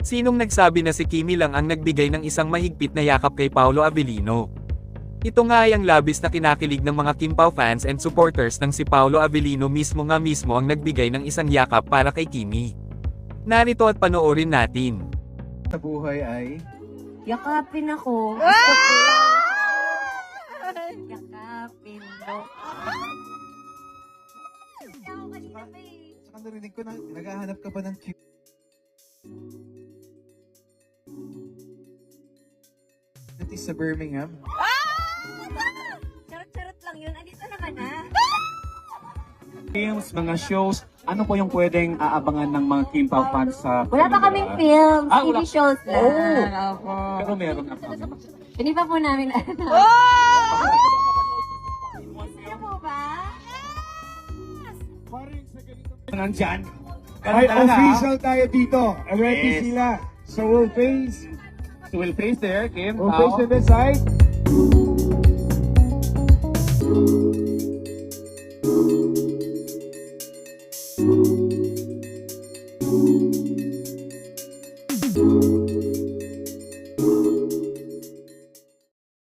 Sinong nagsabi na si Kimi lang ang nagbigay ng isang mahigpit na yakap kay Paolo Avellino? Ito nga ay ang labis na kinakilig ng mga Kim Pao fans and supporters nang si Paolo Avellino mismo ang nagbigay ng isang yakap para kay Kimi. Narito at panoorin natin. Sa buhay ay... Yakapin ako. Yakapin mo. Ako kanina pa eh. Saka narinig ko na naghahanap ka pa ng cute. That is sa Birmingham. Charot-charot lang yun. Andito naman na. Films, mga shows, ano po yung pwedeng aabangan ng mga Kim Pao fans sa... Wala pa kaming films. Ah, TV wala. shows lang. Opo. Pero meron na po. Hindi pa po namin alam. Gusto mo ba? Nandyan. Ay, Ganun talaga, official tayo dito. Ready Yes. sila. So we'll face, So we'll face there, Kim we'll face Pao. to the side. Thank